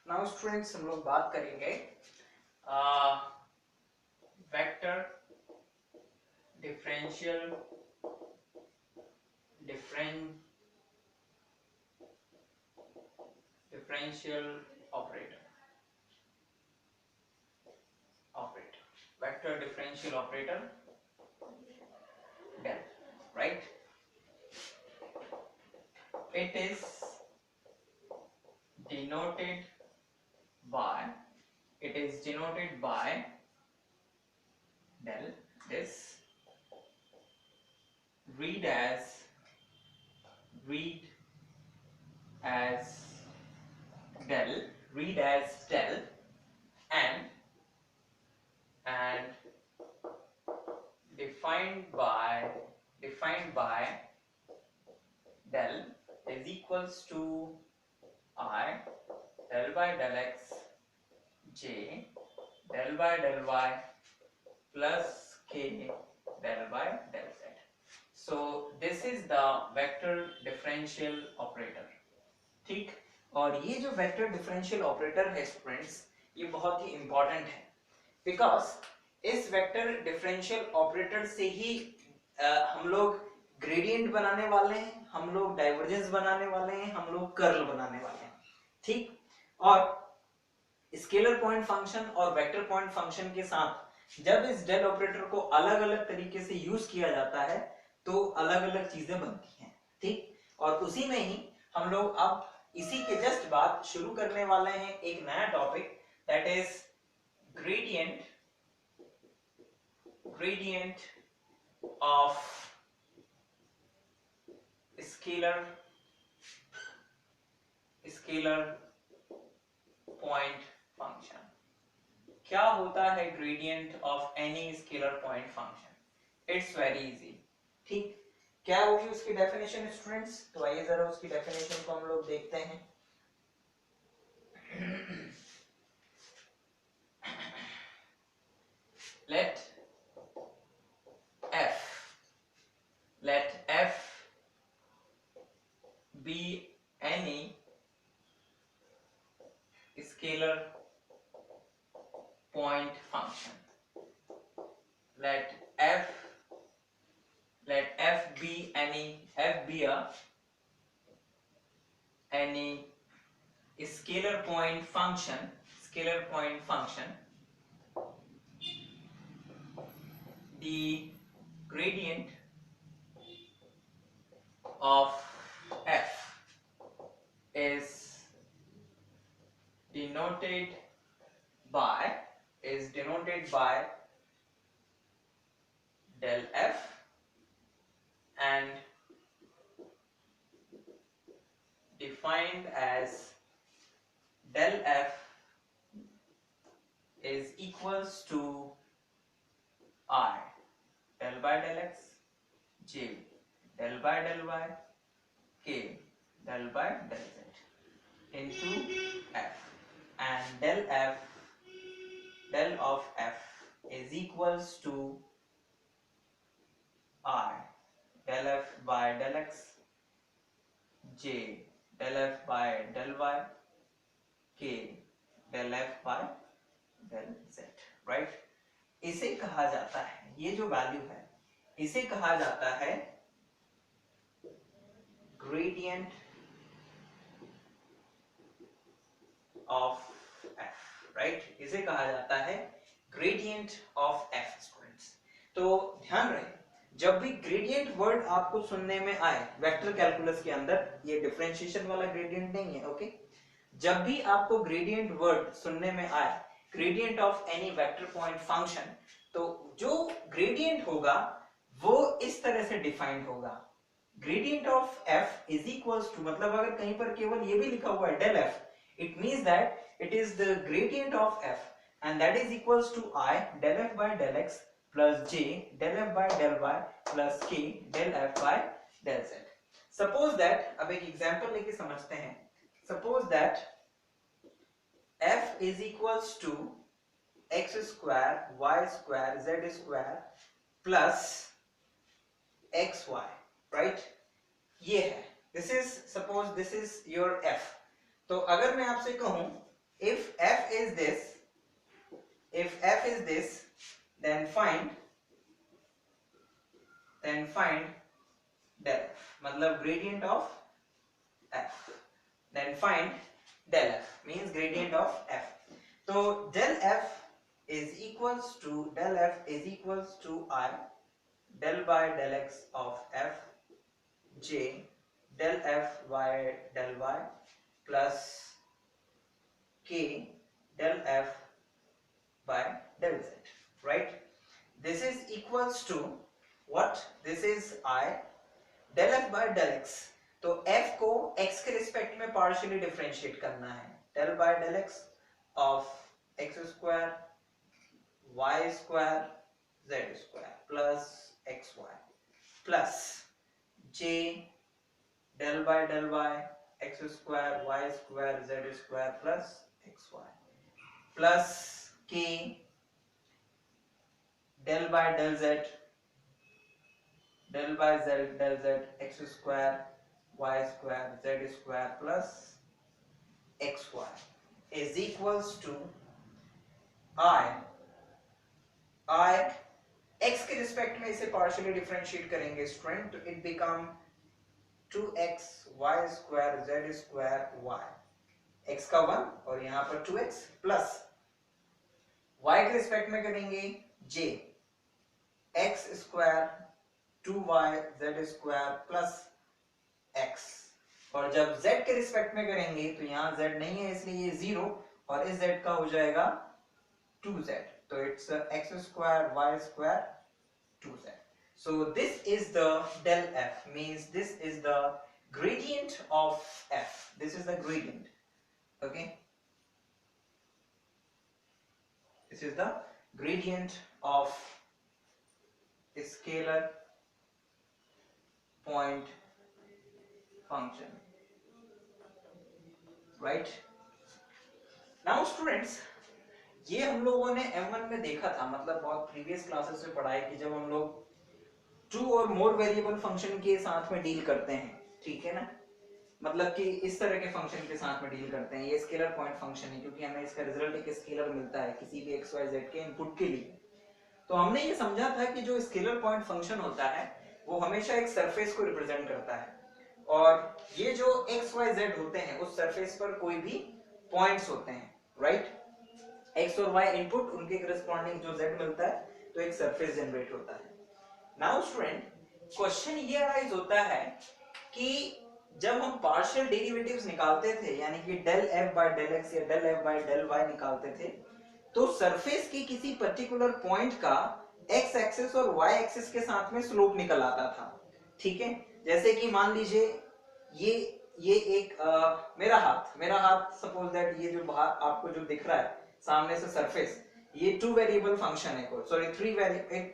Now students हम लोग बात करेंगे vector differential differential operator vector differential operator del, right? It is denoted by del. This read as del and defined by del is equals to I del by del x j del by del y plus k del by del z. So this is the vector differential operator. ठीक, और ये जो vector differential operator है students, ये बहुत ही important है because इस vector differential operator से ही हम लोग ग्रेडियंट बनाने वाले हैं, हम लोग डाइवर्जेंस बनाने वाले हैं, हम लोग कर्ल बनाने वाले हैं. ठीक, और स्केलर पॉइंट फंक्शन और वेक्टर पॉइंट फंक्शन के साथ जब इस डेल ऑपरेटर को अलग अलग तरीके से यूज किया जाता है तो अलग अलग चीजें बनती हैं. ठीक, और उसी में ही हम लोग अब इसी के जस्ट बाद शुरू करने वाले हैं एक नया topic, that is gradient of scalar point function. क्या होता है gradient of any scalar point function? It's very easy. ठीक, क्या होगी उसकी डेफिनेशन स्टूडेंट्स? तो आइए जरा उसकी डेफिनेशन को हम लोग देखते हैं. let f be any scalar point function. Let f be any scalar point function. The gradient of f is denoted by del f and defined as del f is equals to I del by del x j del by del y k del by del z into f, and del of f is equals to I del f by del x j del f by del y k del f by del z. right? इसे कहा जाता है, ये जो value है इसे कहा जाता है ग्रेडियंट ऑफ f. राइट, इसे कहा जाता है ग्रेडियंट ऑफ f स्टूडेंट्स. तो ध्यान रहे, जब भी ग्रेडियंट वर्ड आपको सुनने में आए वेक्टर कैलकुलस के अंदर, ये डिफरेंशिएशन वाला ग्रेडियंट नहीं है. ओके, जब भी आपको ग्रेडियंट वर्ड सुनने में आए, gradient of any vector point function, तो जो ग्रेडियंट होगा वो इस तरह से डिफाइंड होगा. Gradient of f is equals to, मतलब अगर कहीं पर केवल ये भी लिखा हुआ है del f, it means that it is the gradient of f and that is equals to I del f by del x plus j del f by del y plus k del f by del z. Suppose that, अब एक example लेके समझते हैं. Suppose that f is equals to x square y square z square plus xy. right? ये है, this is suppose this is your f. तो अगर मैं आपसे कहूं if f is this, then find del f, मतलब gradient of f, then find del f means gradient of f. तो del f is equals to I del by del x of f j del f by del y plus k del f by del z, right? This is equals to what? This is I del f by del x. तो f को x के respect में partially differentiate करना है, del by del x of x square y square z square plus xy plus j del by del y x square y square z square plus xy plus k del by del z del by del z x square y square z square plus xy is equals to I x के respect में इसे partially differentiate करेंगे student, तो it become 2x y square z square y, x का 1 और यहाँ पर 2x plus y के रिस्पेक्ट में करेंगे j x square 2y z square plus x, और जब z के रिस्पेक्ट में करेंगे तो यहाँ z नहीं है इसलिए ये 0 और इस z का हो जाएगा 2z, तो it's x square y square 2z. So this is the del f, means this is the gradient of f. This is the gradient. Okay, this is the gradient of a scalar point function, right? Now students, ये हम लोगों ने M1 में देखा था, मतलब बहुत previous classes में पढ़ा है कि जब हम लोग 2 और मोर वेरिएबल फंक्शन के साथ में डील करते हैं, ठीक है ना, मतलब कि इस तरह के फंक्शन के साथ में डील करते हैं, ये स्केलर पॉइंट फंक्शन है क्योंकि हमें इसका रिजल्ट एक स्केलर मिलता है किसी भी x y z के इनपुट के लिए। तो हमने ये समझा था कि जो स्केलर पॉइंट फंक्शन होता है वो हमेशा एक सरफेस को रिप्रेजेंट करता है, और ये जो x y z होते हैं उस सरफेस पर कोई भी पॉइंट्स होते हैं, राइट? x और y इनपुट, उनके करस्पॉन्डिंग जो z मिलता है तो एक सरफेस जनरेट होता है। नाउ स्टूडेंट, क्वेश्चन ये अराइज होता है कि जब हम पार्शियल डेरिवेटिव्स निकालते थे, यानी कि del f by del x या del f by del y निकालते थे, तो सरफेस के किसी पर्टिकुलर पॉइंट का x एक्सिस और y एक्सिस के साथ में स्लोप निकल आता था, ठीक है? जैसे कि मान लीजिए ये एक मेरा हाथ सपोज दैट ये जो बाहर आपको जो दिख रहा है सामने से सरफेस, ये 2 वेरिएबल फंक्शन है, सॉरी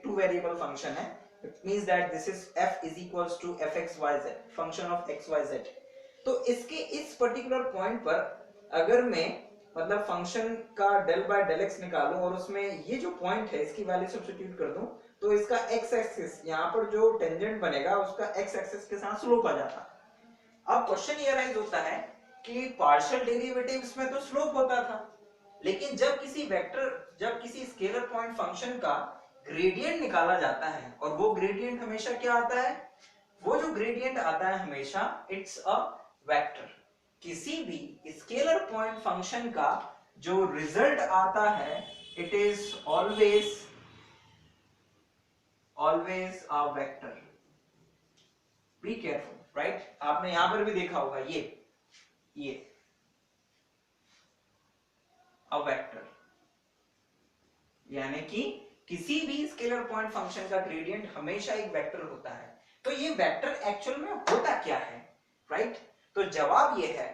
2 वेरिएबल फंक्शन है। It means that this is f is equals to fxyz, function of xyz। तो इसके इस पर्टिकुलर पॉइंट पर अगर मैं मतलब फंक्शन का del by del x निकालूं और उसमें ये जो पॉइंट है इसकी वैल्यू सब्स्टिट्यूट कर दूं, तो इसका x एक्सिस यहाँ पर जो टेंजेंट बनेगा उसका x एक्सिस के साथ स्लोप आ जाता है। अब क्वेश्चन ये राइज होता है कि पार्शियल डेरिवेटिव्स में तो स्लोप होता था, लेकिन जब किसी स्केलर पॉइंट फंक्शन का ग्रेडियंट निकाला जाता है, और वो ग्रेडियंट हमेशा क्या आता है? वो जो ग्रेडियंट आता है हमेशा इट्स अ वेक्टर। किसी भी स्केलर पॉइंट फंक्शन का जो रिजल्ट आता है it is always a vector. Be careful, right? आपने यहां पर भी देखा होगा ये अ वेक्टर, यानी कि किसी भी स्केलर पॉइंट फंक्शन का ग्रेडियंट हमेशा एक वेक्टर होता है। तो ये वेक्टर एक्चुअल में होता क्या है, राइट? तो जवाब ये है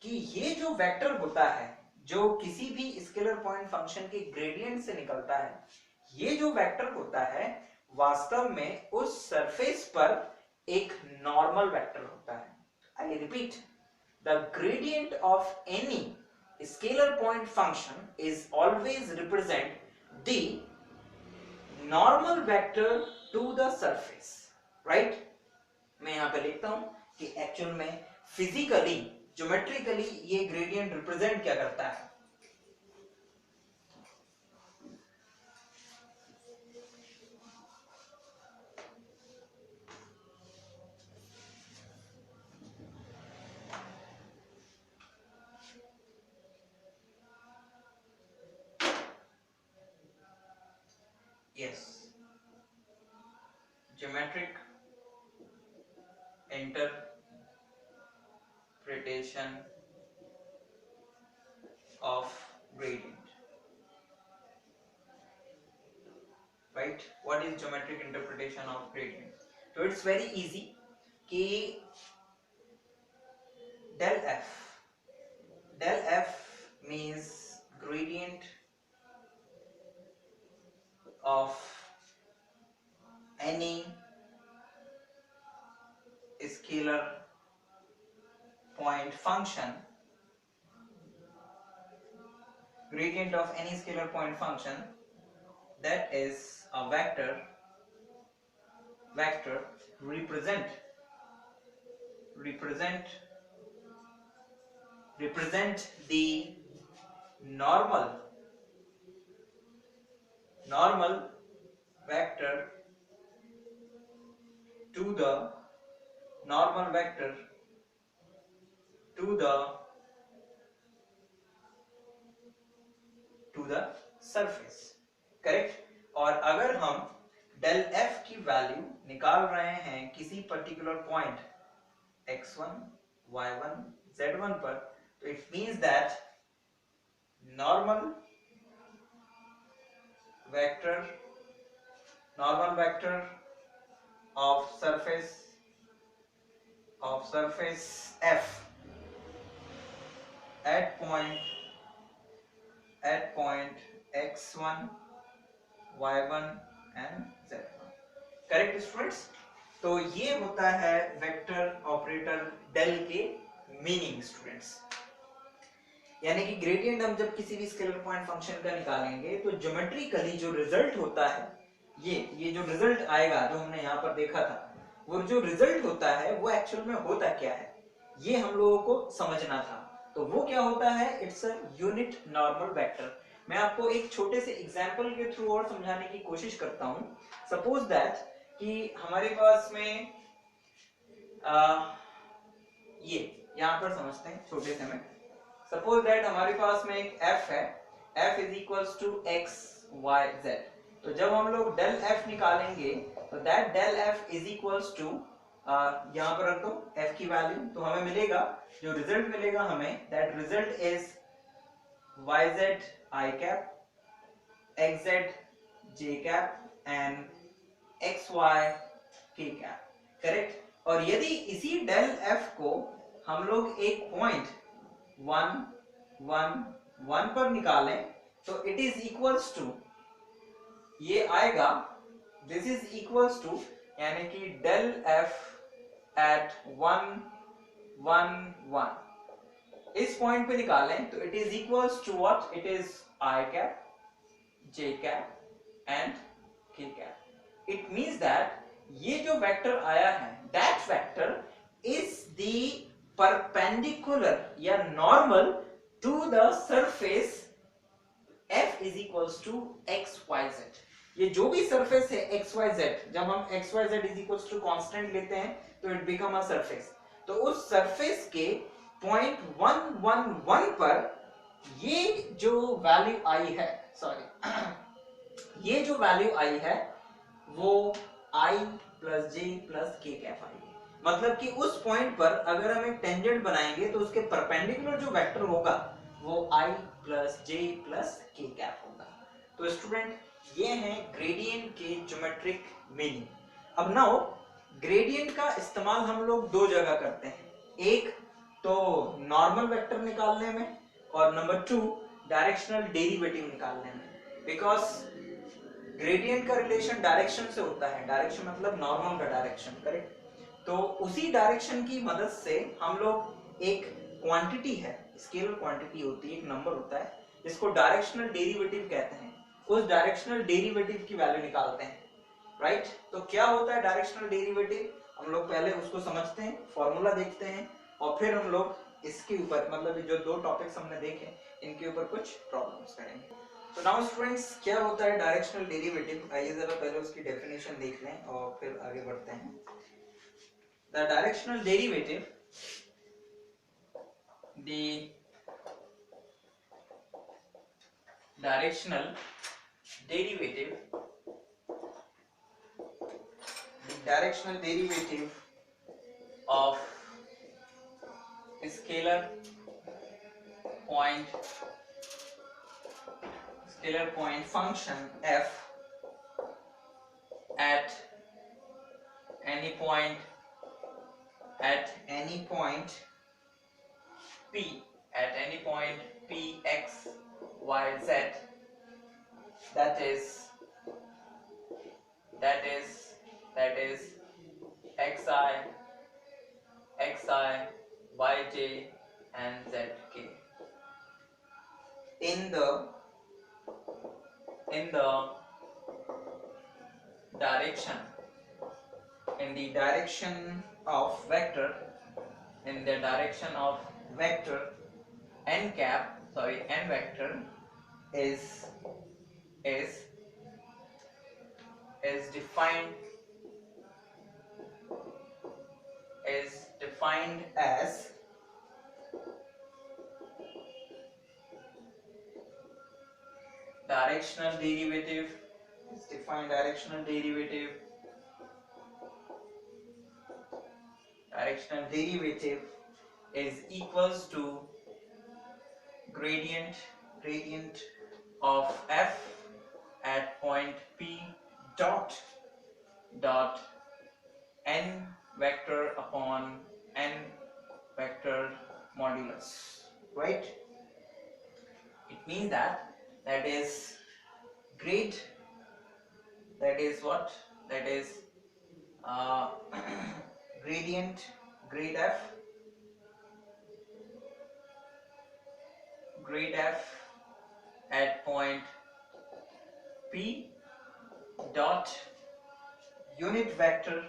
कि ये जो वेक्टर होता है जो किसी भी स्केलर पॉइंट फंक्शन के ग्रेडियंट से निकलता है, ये जो वेक्टर होता है वास्तव में उस सरफेस पर एक नॉर्मल वेक्टर होता है। I repeat, the gradient of any scalar point function is always represent the normal vector to the surface, right? मैं यहां पे लिखता हूं कि एक्चुअल में फिजिकली ज्योमेट्रिकली ये ग्रेडियंट रिप्रेजेंट क्या करता है? yes, geometric interpretation of gradient, right? What is geometric interpretation of gradient? So it's very easy कि del f means gradient of any scalar point function, gradient of any scalar point function that is a vector represent the normal vector to the surface, correct. और अगर हम del F की value निकाल रहे हैं किसी particular point x1, y1, z1 पर, तो it means that normal vector of surface f at point x1, y1 and z1, correct students. तो ये होता है वेक्टर ऑपरेटर डेल के मीनिंग स्टूडेंट्स। यानी कि ग्रेडियंट हम जब किसी भी स्केलर पॉइंट फंक्शन का निकालेंगे तो ज्योमेट्रिकली जो रिजल्ट होता है, ये जो रिजल्ट आएगा जो हमने यहाँ पर देखा था, वो जो रिजल्ट होता है वो एक्चुअल में होता क्या है, ये हम लोगों को समझना था। तो वो क्या होता है, it's a unit normal vector. मैं आपको एक छोटे से एग्जांपल के थ्रू और समझाने की कोशिश करता हूं। सपोज दैट कि हमारे पास में ये यहाँ पर समझते हैं छोटे से में। सपोज दैट हमारे पास में एक f है, f is equals to x y z। तो जब हम लोग डेल f निकालेंगे तो that del f is equals to, यहाँ पर रख दो f की वैल्यू, तो हमें मिलेगा, जो रिजल्ट मिलेगा हमें, that result is yz I cap, xz j cap and xy k cap, correct. और यदि इसी डेल f को हम लोग एक पॉइंट 1 1 1 पर निकालें तो इट इज इक्वल्स टू, ये आएगा, दिस इज इक्वल्स टू, यानी कि डेल f एट 1 1 1 इस पॉइंट पे निकालें तो it is equals to what, it is I cap, J cap and K cap। It means that ये जो वेक्टर आया है, that vector is the perpendicular या normal to the surface f is equals to xyz। ये जो भी surface है xyz, जब हम xyz is equals to constant लेते हैं तो इट बिकम अ सरफेस। तो उस सरफेस के पॉइंट 1 1 1 पर ये जो वैल्यू आई है, सॉरी ये जो वैल्यू आई है वो i प्लस जे प्लस के कैप आई है। मतलब कि उस पॉइंट पर अगर हम एक टेंजेंट बनाएंगे तो उसके परपेंडिकुलर जो वेक्टर होगा वो i प्लस जे प्लस के कैप होगा। तो स्टूडेंट ये है ग्रेडियंट के ज्योमेट्रिक मीनिंग। अब नाउ ग्रेडियंट का इस्तेमाल हम लोग दो जगह करते हैं, एक तो नॉर्मल वेक्टर निकालने में और नंबर 2 डायरेक्शनल डेरिवेटिव निकालने में। बिकॉज ग्रेडियंट का रिलेशन डायरेक्शन से होता है, डायरेक्शन मतलब नॉर्मल का डायरेक्शन, करेक्ट। तो उसी डायरेक्शन की मदद से हम लोग एक क्वांटिटी है, स्केलर क्वांटिटी होती है, एक नंबर होता है जिसको डायरेक्शनल डेरिवेटिव कहते हैं, उस डायरेक्शनल डेरिवेटिव की वैल्यू निकालते हैं, राइट। तो क्या होता है डायरेक्शनल डेरिवेटिव, हम लोग पहले उसको समझते हैं, फॉर्मूला देखते हैं और फिर हम लोग इसके ऊपर, मतलब जो दो टॉपिक्स हमने देखे इनके ऊपर कुछ प्रॉब्लम्स करेंगे। तो नाउ स्टूडेंट्स क्या होता है डायरेक्शनल डेरिवेटिव, आइए जरा पहले उसकी डेफिनेशन देख लें और फिर आगे बढ़ते हैं। The directional derivative, the directional derivative directional derivative of scalar point function f at any point p, at any point p x y z, that is xi yj and zk in the direction of vector n vector is defined as directional derivative is equals to gradient of f at point p dot n vector upon n vector modulus, right? It means that is grade, that is what, that is grade f at point p dot unit vector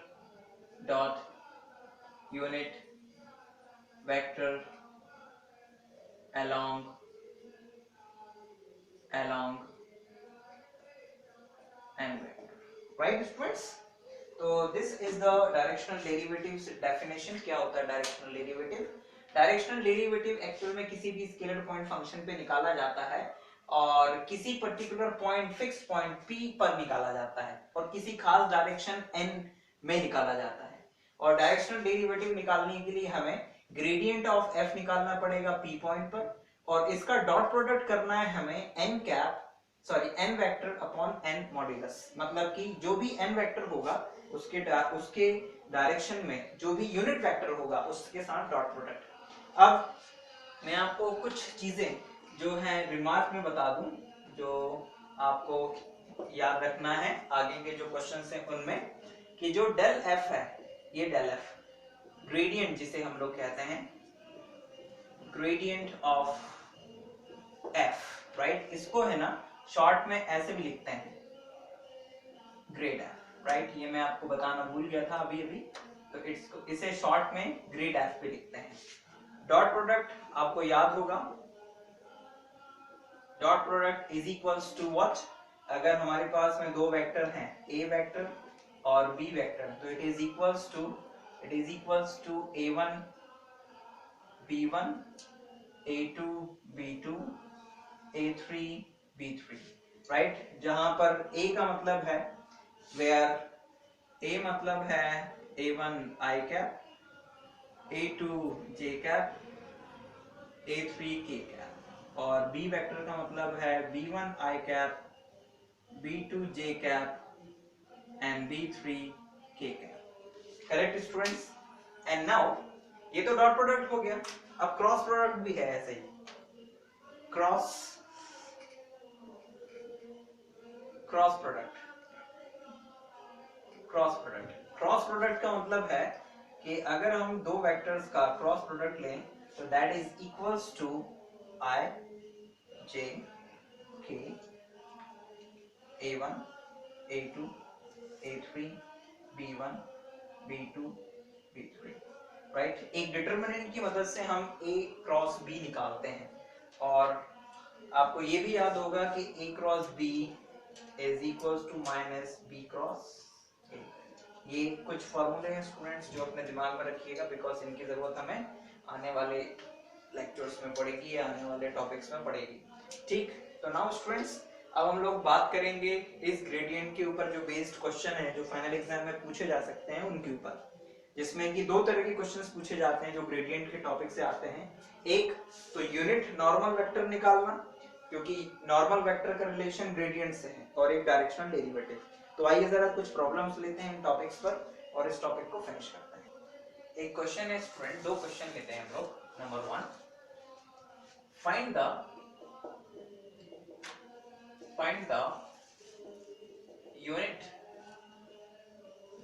along n vector, right students? तो this is the directional derivatives definition. क्या होता है directional derivative? Directional derivative actual में किसी भी scalar point function पे निकाला जाता है और किसी particular point, fix point p पर निकाला जाता है और किसी खास डायरेक्शन n में निकाला जाता है। और डायरेक्शनल डेरिवेटिव निकालने के लिए हमें ग्रेडियंट ऑफ f निकालना पड़ेगा p पॉइंट पर और इसका डॉट प्रोडक्ट करना है हमें n vector upon n modulus, मतलब कि जो भी n वेक्टर होगा उसके डायरेक्शन में जो भी यूनिट वेक्टर होगा उसके साथ डॉट प्रोडक्ट। अब मैं आपको कुछ चीजें जो हैं रिमार्क में बता दूं जो आपको याद रखना है आगे के जो क्वेश्चंस हैं उनमें, कि जो डेल f है, ये डेल f ग्रेडियंट जिसे हम लोग कहते हैं ग्रेडियंट ऑफ f, राइट? इसको है ना शॉर्ट में ऐसे भी लिखते हैं ग्रेड f, राइट? ये मैं आपको बताना भूल गया था अभी, तो इसे शॉर्ट में ग्रेड f पे लिखते हैं। डॉट प्रोडक्ट आपको याद होगा, dot product is equals to what? अगर हमारे पास में दो वेक्टर हैं a वेक्टर और b वेक्टर, तो it is equals to a1 b1 a2 b2 a3 b3, right? जहां पर a का मतलब है वेयर a मतलब है a1 i cap, a2 j cap, a3 k cap, और b वेक्टर का मतलब है b1 i cap, b2 j cap and b3 k cap. Correct students? And now ये तो डॉट प्रोडक्ट हो गया, अब क्रॉस प्रोडक्ट भी है ऐसे ही। क्रॉस प्रोडक्ट का मतलब है कि अगर हम दो वेक्टर्स का क्रॉस प्रोडक्ट लें तो that is equals to i j k a1 a2 a3 b1 b2 b3, right? एक डिटरमिनेंट की मदद से हम a क्रॉस b निकालते हैं और आपको ये भी याद होगा कि a cross b is equals to minus b cross a। ये कुछ फॉर्मूले हैं स्टूडेंट्स जो अपने दिमाग में रखिएगा, बिकॉज इनकी जरूरत हमें आने वाले लेक्चर्स में पड़ेगी या आने वाले टॉपिक्स में पड़ेगी। ठीक, तो नाउ स्टूडेंट्स अब हम लोग बात करेंगे इस ग्रेडियंट के ऊपर जो बेस्ड क्वेश्चन है जो फाइनल एग्जाम में पूछे जा सकते हैं उनके ऊपर, जिसमें कि दो तरह के क्वेश्चंस पूछे जाते हैं जो ग्रेडियंट के टॉपिक से आते हैं। एक तो यूनिट नॉर्मल वेक्टर निकालना, क्योंकि नॉर्मल वेक्टर का रिलेशन ग्रेडियंट से है, और एक डायरेक्शनल डेरिवेटिव। तो आइए जरा कुछ प्रॉब्लम्स लेते हैं इन टॉपिक्स पर और इस टॉपिक को फिनिश करते हैं। एक क्वेश्चन है स्टूडेंट, दो क्वेश्चन लेते हैं हम लोग। Number 1, find the unit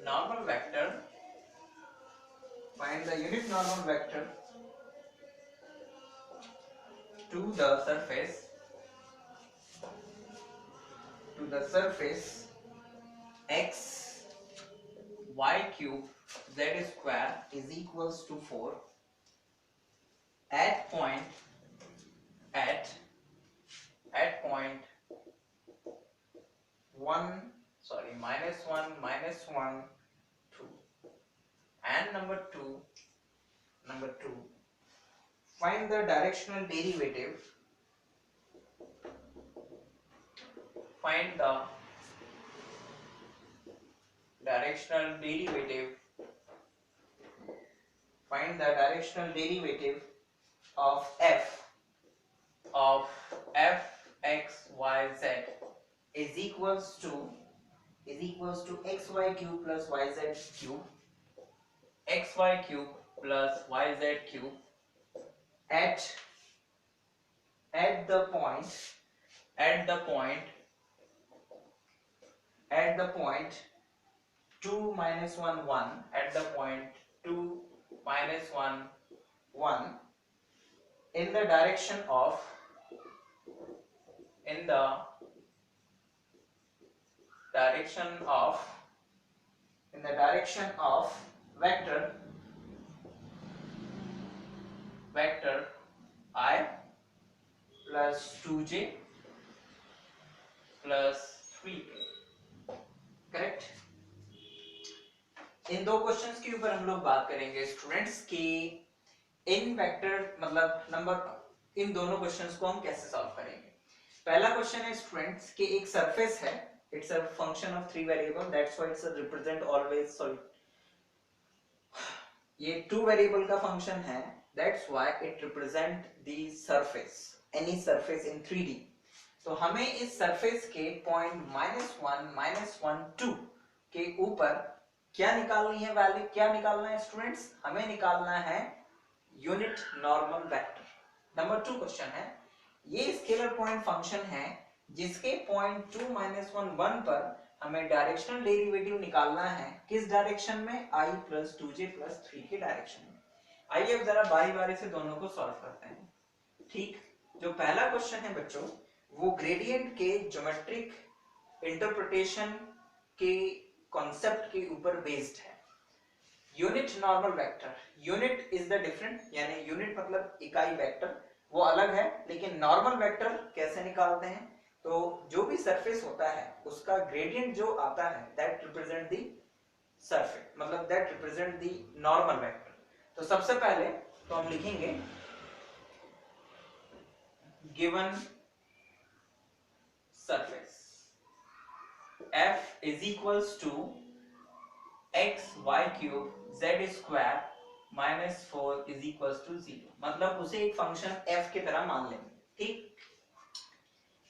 normal vector, find the unit normal vector to the surface x y cube z square is equals to 4 at point -1 2, and number 2 find the directional derivative of f x y z is equals to xy cube plus yz cube, xy cube plus yz cube at the point 2 minus 1 1, at the point 2 minus 1 1 in the direction of vector I plus 2j plus 3k। Correct. इन दो questions के ऊपर हम लोग बात करेंगे students की इन vector मतलब इन दोनों क्वेश्चंस को हम कैसे सॉल्व करेंगे। पहला क्वेश्चन है स्टूडेंट्स कि एक सरफेस है, it's a function of 3 variable, that's why it's represent always, sorry ये 2 वेरिएबल का फंक्शन है, that's why it represent the surface, any surface in 3D। तो हमें इस सरफेस के पॉइंट -1 -1 2 के ऊपर क्या निकालनी है वैल्यू, क्या निकालना है स्टूडेंट्स, हमें निकालना है unit normal vector. Number 2 question है, ये स्केलर पॉइंट फंक्शन है जिसके पॉइंट 2 -1 1 पर हमें डायरेक्शनल डेरिवेटिव निकालना है, किस डायरेक्शन में, i plus 2j plus 3 के डायरेक्शन में। आइए अब जरा बारी बारी से दोनों को सॉल्व करते हैं। ठीक, जो पहला क्वेश्चन है बच्चों वो ग्रेडियंट के ज्योमेट्रिक इंटरप्रिटेशन के कॉन्सेप्ट के ऊपर बेस्ड है। Unit normal vector, unit is the different, यानी यूनिट मतलब इकाई, वेक्टर वो अलग है, लेकिन नॉर्मल वेक्टर कैसे निकालते हैं, तो जो भी सरफेस होता है उसका ग्रेडियंट जो आता है दैट रिप्रेजेंट द सरफेस, मतलब that represent the normal vector. तो सबसे पहले तो हम लिखेंगे given surface f is equals to x y cube z square minus 4 is equals to 0, मतलब उसे एक फंक्शन f की तरह मान लेंगे। ठीक,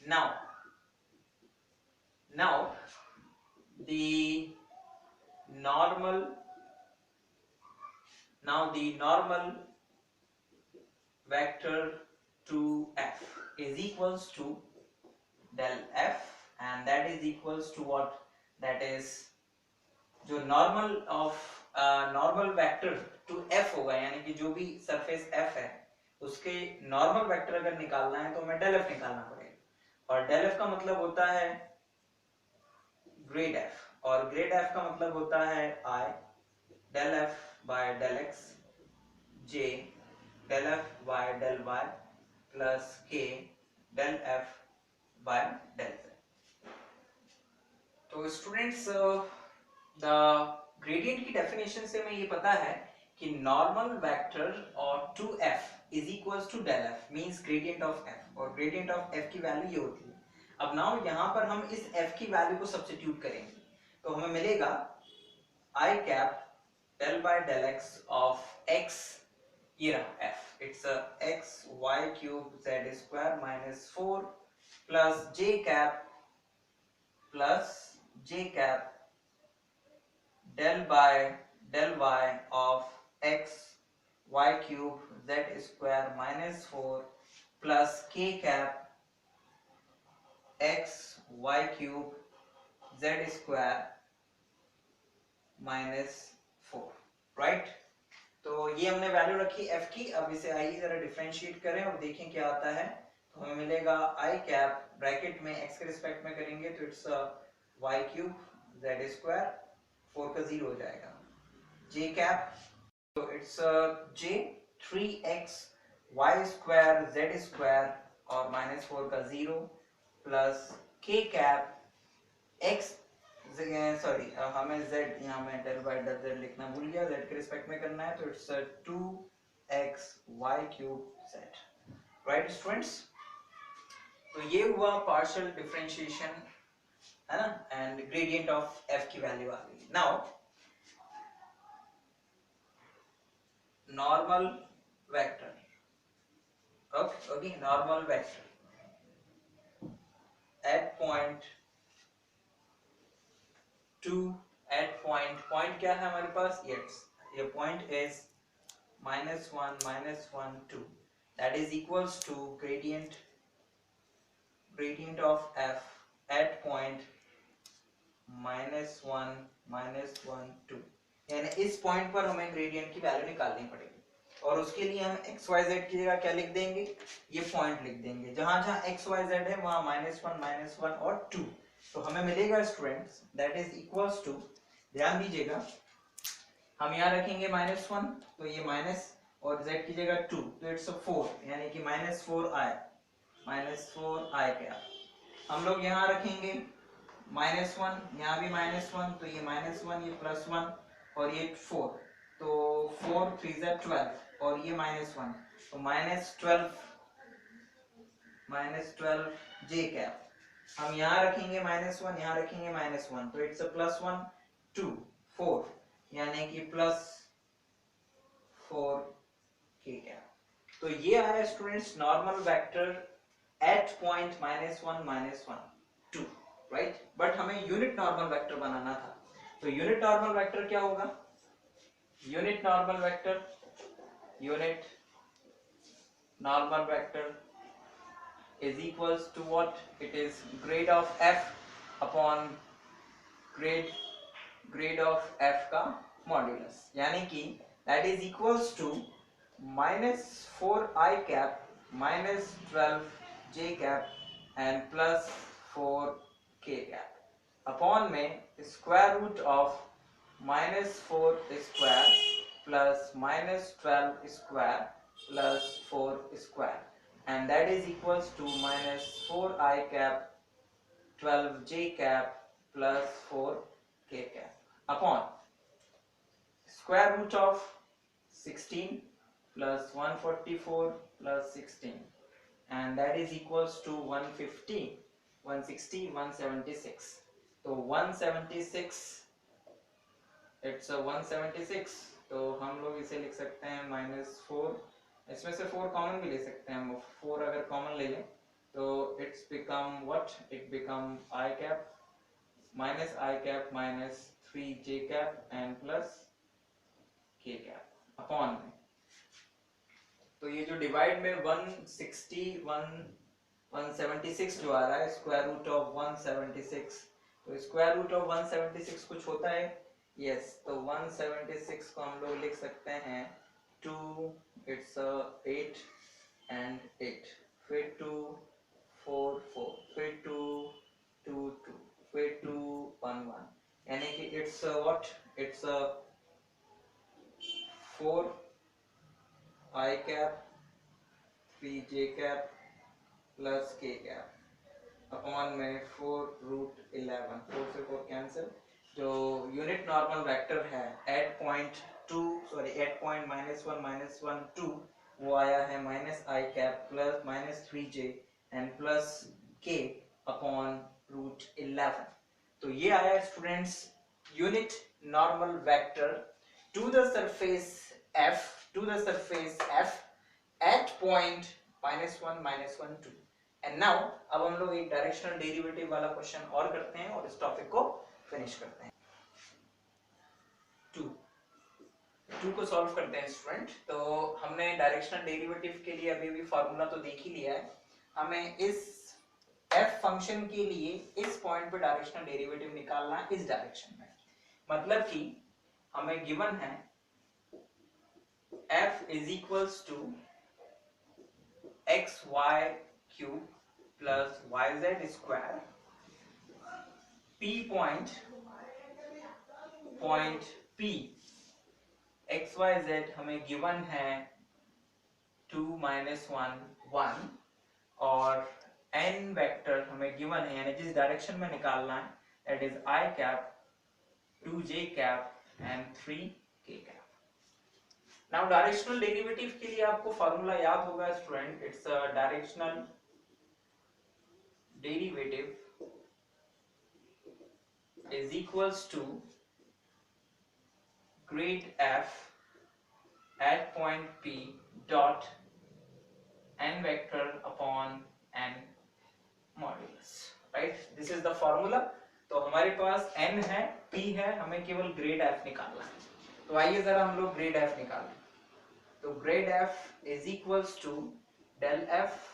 now the normal vector to f is equals to del f, and that is equals to what, that is जो normal vector to f होगा, यानी कि जो भी सरफेस f है उसके नॉर्मल वेक्टर अगर निकालना है तो हमें del f निकालना पड़ेगा, और del f का मतलब होता है ग्रेड f, और ग्रेड f का मतलब होता है i del f by del x j del f by del y plus k del f by del z। तो स्टूडेंट्स द ग्रेडियंट की डेफिनेशन से हमें ये पता है कि नॉर्मल वेक्टर और to f is equals to del f means gradient of f, और ग्रेडियंट ऑफ f की वैल्यू ये होती है। अब नाउ यहाँ पर हम इस f की वैल्यू को सब्स्टिट्यूट करेंगे, तो हमें मिलेगा I cap del by del x of x, ये रहा f, it's a x y cube z square minus 4 plus j cap del by del y of x y cube z square minus 4 plus k cap x y cube z square minus 4, right. तो ये हमने value रखी f की। अब इसे आइए जरा differentiate करें और देखें क्या आता है। तो हमें मिलेगा i कैप ब्रैकेट में x के रिस्पेक्ट में करेंगे तो it's y cube z square, 4 का 0 हो जाएगा, j कैप तो it's j 3x y square z square और माइनस 4 का 0 plus k cap x, sorry हमें z यहाँ में del by del z लिखना भूल गया, z के रिस्पेक्ट में करना है तो it's 2x y cube z, right students. तो ये हुआ पार्शियल डिफरेंशिएशन, है ना, एंड ग्रेडियंट ऑफ f की वैल्यू आ गई। Now normal vector, okay normal vector eight point 2 at point क्या है हमारे पास, yes ये point is -1 -1 2, that is equals to gradient of f at point -1 -1 2, यानी इस पॉइंट पर हमें ग्रेडियंट की वैल्यू निकालनी पड़ेगी और उसके लिए हम x y z की जगह क्या लिख देंगे, ये पॉइंट लिख देंगे, जहां जहां x y z है वहां -1 और 2, तो हमें मिलेगा students that is equals to, ध्यान दीजिएगा हम यहाँ रखेंगे -1 तो ये माइनस और z की जगह 2 तो इट्स 4, यानी कि -4i क्या, हम लोग यहाँ रखेंगे -1, यहाँ भी -1 तो ये -1 ये +1 और ये 4 तो 4 3 12 और ये -1 तो -12 j कैप, हम यहाँ रखेंगे -1 यहाँ रखेंगे -1 तो इट्स +1 2 4 यानी कि +4 k कैप। तो ये आ रहा है students normal vector eight point -1 2, right. But हमें यूनिट नॉर्मल वेक्टर बनाना था, तो यूनिट नॉर्मल वेक्टर क्या होगा, unit normal vector is equals to what, it is grade of f upon grade of f का मॉड्यूलस, यानी कि that is equals to -4i cap -12j cap and +4k cap upon में square root of -4 square plus -12 square plus 4 square, and that is equals to -4i cap 12j cap plus 4k cap upon square root of 16 plus 144 plus 16, and that is equals to 150 160 176, तो 176 it's a 176, तो हम लोग इसे लिख सकते हैं -4, इसमें से 4 कॉमन भी ले सकते हैं हम, 4 अगर कॉमन ले लें तो it's become what, it become i cap -3j cap and plus k cap upon में, तो ये जो डिवाइड में 176 जो आ रहा है स्क्वायर रूट ऑफ 176, तो स्क्वायर रूट ऑफ 176 कुछ होता है, यस तो 176 को हम लोग लिख सकते हैं 2 it's 8 and 8, फिर 2 4 4 फिर 2 2 2 फिर 2 1 1, यानी कि it's what, it's 4 i cap 3j cap plus k cap upon में 4 रूट 11, 4 से 4 कैंसिल, जो यूनिट नॉर्मल वेक्टर है एट पॉइंट -1 2 वो आया है -i cap plus -3j and plus k upon root 11। तो ये आया students unit normal vector to the surface f at point -1 -1 2। And now अब हम लोग एक डायरेक्शनल डेरिवेटिव वाला क्वेश्चन और करते हैं और इस टॉपिक को फिनिश करते हैं। 2 को सॉल्व करते हैं स्टूडेंट। तो हमने डायरेक्शनल डेरिवेटिव के लिए अभी भी फॉर्मूला तो देख ही लिया है। हमें इस f फंक्शन के लिए इस पॉइंट पे डायरेक्शनल डेरिवेटिव निकालना है इस डायरेक्शन में। मतलब कि हमें गिवन है f is equals to x y cube plus y z square p point p x y z हमें गिवन है 2 -1 1 और n वेक्टर हमें गिवन है, यानी जिस डायरेक्शन में निकालना है that is i cap 2j cap and 3k cap. Now directional derivative के लिए आपको फॉर्मूला याद होगा student, it's a directional derivative is equals to grad f at point p dot n vector upon n modulus, right? This is the formula। तो हमारे पास n है, p है, हमें केवल ग्रेड f निकालना है। तो आइए जरा हम लोग ग्रेड f निकालें। तो grade f is equals to del f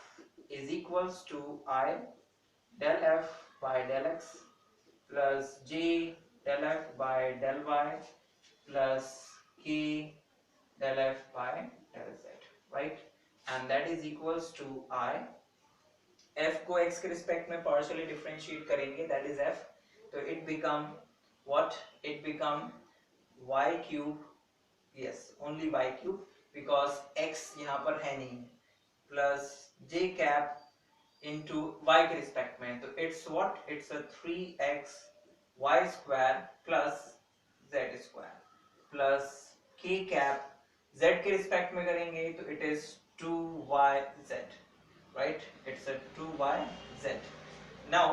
is equals to I del f by del x plus j del f by del y plus k del f by del z, right? And that is equals to I f को x के respect में partially differentiate करेंगे, that is f। तो it become what? It become y cube, yes only y cube because x यहाँ पर है नहीं, plus j cap into y के रिस्पेक्ट में, तो it's what? It's a 3x y square plus z square plus k cap z के respect में करेंगे तो it is 2yz, right? It's a 2yz। now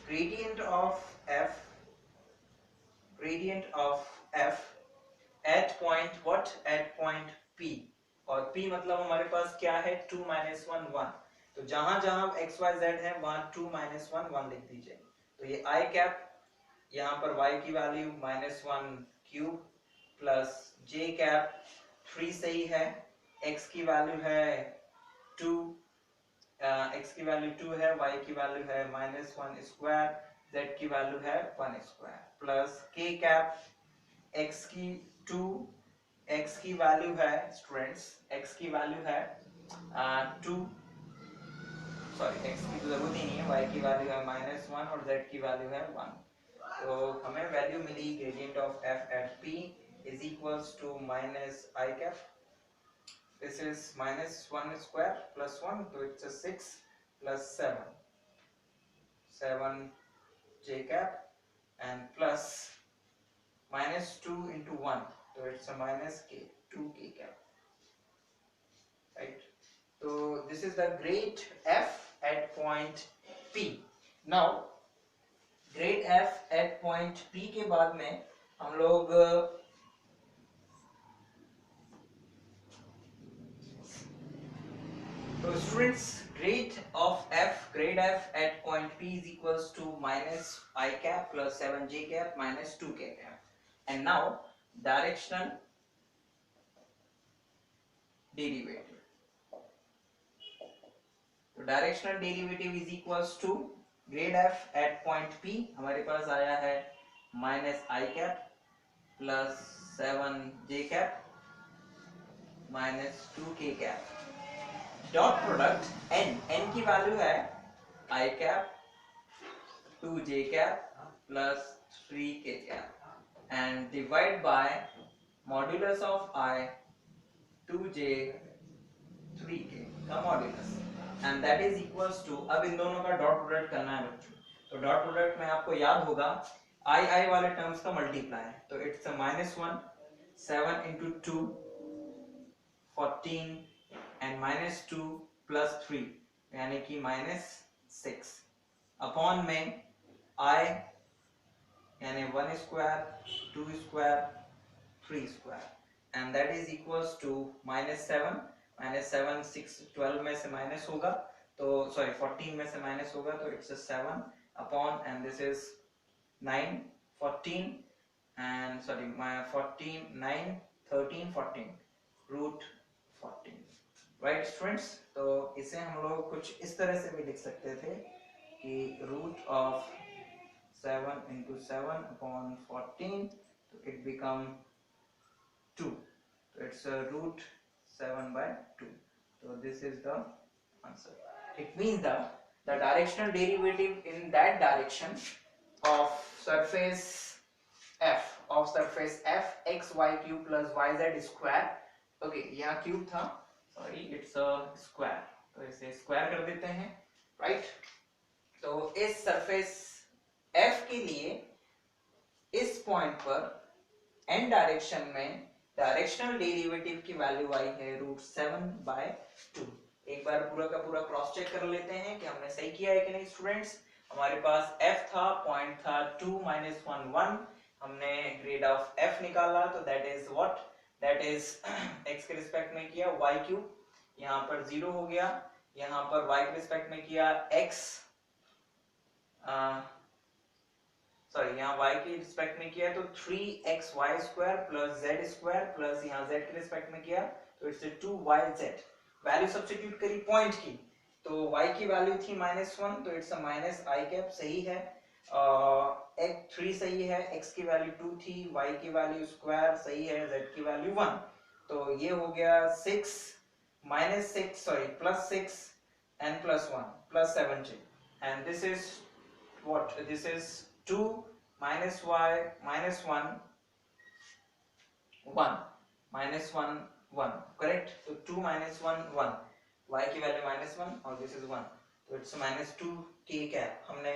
gradient of f at point what? At point p, और p मतलब हमारे पास क्या है? 2 -1 1। तो जहां जहां x y z है वहां 2 -1 1 लिख दीजिए। तो ये i कैप, यहाँ पर y की value -1 cube plus j cap 3 सही है, x की वैल्यू है 2, x की वैल्यू 2 है, y की वैल्यू है -1 स्क्वायर, z की वैल्यू है 1 square plus k cap x की 2, x की वैल्यू है स्टूडेंट्स, x की वैल्यू है 2, सॉरी x की तो जरूरत ही नहीं है, y की वैल्यू है -1 और z की वैल्यू है 1। तो हमें वैल्यू मिली gradient of f at p is equals to minus I cap, this is -1 square plus 1, so it's a 6 plus 7 j cap and plus -2 into 1, so it's a minus k 2k cap, right? So this is the grade f at point p। now grade f at point p के बाद में हम लोग तो students grade f at point p is equals to minus I cap plus 7j cap minus 2k cap। and now directional derivative, तो directional derivative is equals to grad f at point p हमारे पास आया है minus I cap plus 7j cap minus 2k cap, dot product n की वैल्यू है I cap 2j cap plus 3k cap and divide by modulus of I 2j 3k का modulus, and that is equals to, अब इन दोनों का dot product करना है बच्चों। तो डॉट प्रोडक्ट में आपको याद होगा आई वाले टर्म्स का मल्टीप्लाई, तो it's a -1 7 into 2 14 and -2 plus 3 यानी कि -6, अपॉन में I यानी 1 square 2 square 3 square and that is equals to -7 -7 6 12 में से माइनस होगा तो सॉरी 14 में से माइनस होगा तो it's 7 upon and this is 9 14 and sorry 14 9 13 14 root 14 right students. तो इसे हम लोग कुछ इस तरह से भी लिख सकते थे कि root of 7 into 7 upon 14 so it become 2 so it's a root 7 by 2 so this is the answer. It means the directional derivative in that direction of surface f x y cube plus yz square okay यहाँ cube था sorry it's a square तो इसे square कर देते हैं right। तो इस surface f के लिए इस पॉइंट पर n डायरेक्शन में डायरेक्शनल डेरिवेटिव की वैल्यू आई है √7/2। एक बार पूरा का पूरा क्रॉस चेक कर लेते हैं कि हमने सही किया है कि नहीं स्टूडेंट्स। हमारे पास f था पॉइंट था 2 - 1 1 हमने ग्रेड ऑफ f निकाला तो that is what that is x के रिस्पेक्ट में किया y3 यहाँ पर 0 हो गया यहाँ पर y के रिस्पेक्ट में किया x सॉरी यहाँ y के रिस्पेक्ट में किया तो 3xy² प्लस z² प्लस यहाँ z के रिस्पेक्ट में किया तो इट्स 2yz वैल्यू सब्स्टिट्यूट करी पॉइंट की तो y की वैल्यू थी -1 तो इट्स -i सही है x 3 सही है x की वैल्यू 2 थी y की वैल्यू स्क्वायर सही है z की वैल्यू 1 तो ये हो गया 6 -6 sorry +6 and +1 +17 and this is what this is 2 minus y minus 1 1 minus 1 1 correct so 2 minus 1 1 y की वैल्यू -1 और this is 1 तो it's -2 ठीक है। हमने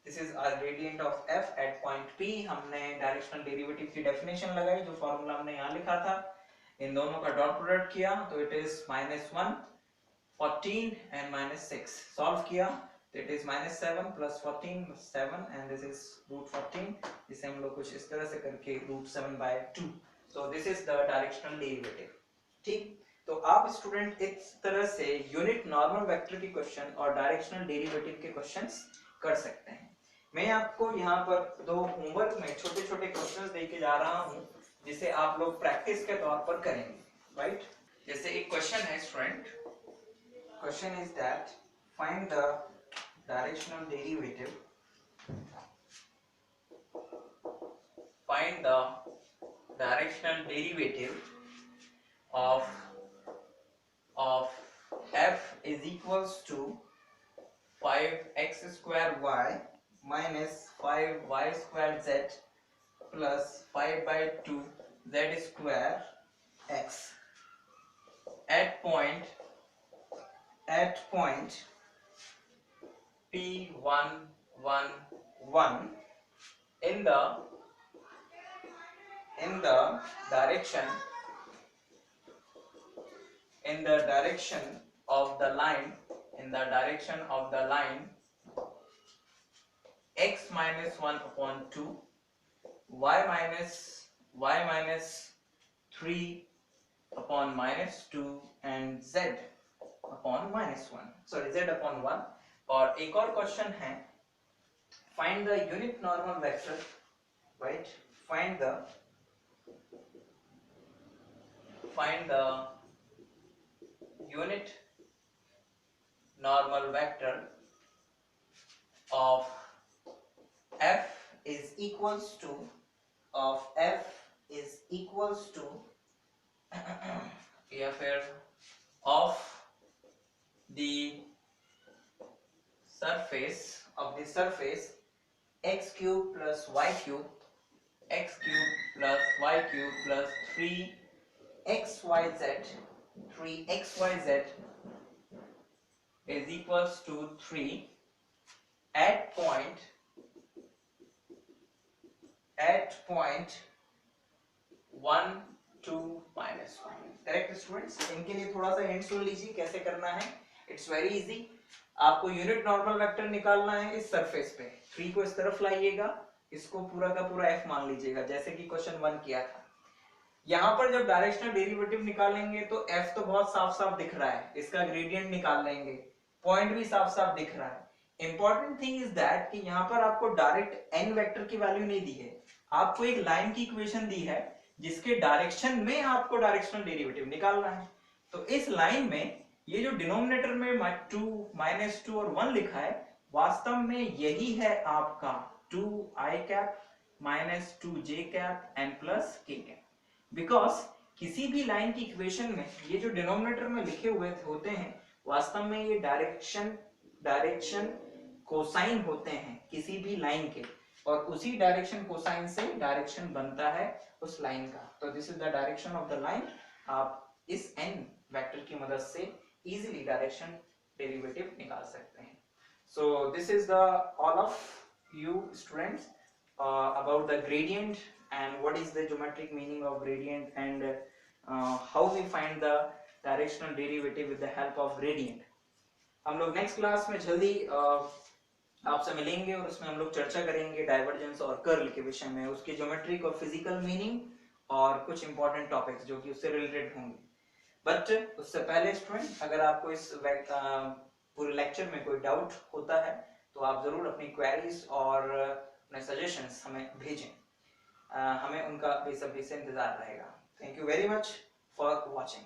this is our gradient of f at point p हमने डायरेक्शनल डेरिवेटिव की definition लगाई जो फार्मूला हमने यहाँ लिखा था इन दोनों का डॉट प्रोडक्ट किया तो it is -1 14 and -6 सॉल्व किया that is -7 plus 14 7 and this is √14 जिसे हम लोग कुछ इस तरह से करके √7/2 so this is the directional derivative ठीक। तो आप स्टूडेंट इस तरह से यूनिट नॉर्मल वेक्टर के क्वेश्चन और डायरेक्शनल डेरिवेटिव के क्वेश्चंस कर सकते हैं। मैं आपको यहाँ पर दो होमवर्क में छोटे छोटे क्वेश्चंस देके जा रहा हूँ जिसे आप लोग प्रैक्टिस के तौर पर करेंगे राइट। जैसे एक क्वेश्चन है student question is that find the directional derivative find the directional derivative of f is equals to 5x² y minus 5y² z plus 5/2 z² x at point P1 1 1 in the direction of the line x minus 1 upon 2 y minus 3 upon -2 and z upon -1 sorry z upon 1। और एक और question है find the unit normal vector right find the unit normal vector of f is equals to या फिर of the surface x cube plus y cube plus 3xyz is equals to 3 at point 1 2 -1 correct students. इनके लिए थोड़ा सा hint सुन लीजिए कैसे करना है। It's very easy. आपको यूनिट नॉर्मल वेक्टर निकालना है इस सरफेस पे, 3 को इस तरफ लाइएगा, इसको पूरा का पूरा f मान लीजिएगा जैसे कि क्वेश्चन 1 किया था। यहाँ पर जब डायरेक्शनल डेरिवेटिव निकालेंगे तो f तो बहुत साफ साफ दिख रहा है, इसका ग्रेडियंट निकाल लेंगे, पॉइंट भी साफ साफ दिख रहा है। इंपॉर्टेंट थिंग इज दैट कि यहाँ पर आपको डायरेक्ट n वेक्टर की वैल्यू नहीं दी है, आपको एक लाइन की इक्वेशन दी है जिसके डायरेक्शन में आपको डायरेक्शनल डेरिवेटिव निकालना है। तो इस लाइन में ये जो डिनोमिनेटर में 2 -2 और 1 लिखा है, वास्तव में यही है आपका 2i cap minus 2j cap and plus k cap. Because किसी भी लाइन की इक्वेशन में ये जो डिनोमिनेटर में लिखे हुए होते हैं, वास्तव में ये डायरेक्शन कोसाइन होते हैं किसी भी लाइन के, और उसी डायरेक्शन कोसाइन से डायरेक्शन बनता है उस लाइन का। तो this is the direction of the line. आप इस n वेक्टर की मदद से इजीली डायरेक्शन डेरिवेटिव निकाल सकते हैं। So this is the all of you students about the gradient and what is the geometric meaning of gradient and how we find the directional derivative with the help of gradient। हम लोग next class में जल्दी आपसे मिलेंगे और उसमें हम लोग चर्चा करेंगे डाइवर्जेंस और कर्ल के विषय में, उसके ज्योमेट्रिक और फिजिकल मीनिंग और कुछ इंपॉर्टेंट टॉपिक्स जो कि उससे रिलेटेड होंगे। बट उससे पहले स्टूडेंट, अगर आपको इस पूरे लेक्चर में कोई डाउट होता है तो आप जरूर अपनी क्वेरीज और अपने सजेशंस हमें भेजें, हमें उनका बेसब्री से इंतजार रहेगा। Thank you very much for watching.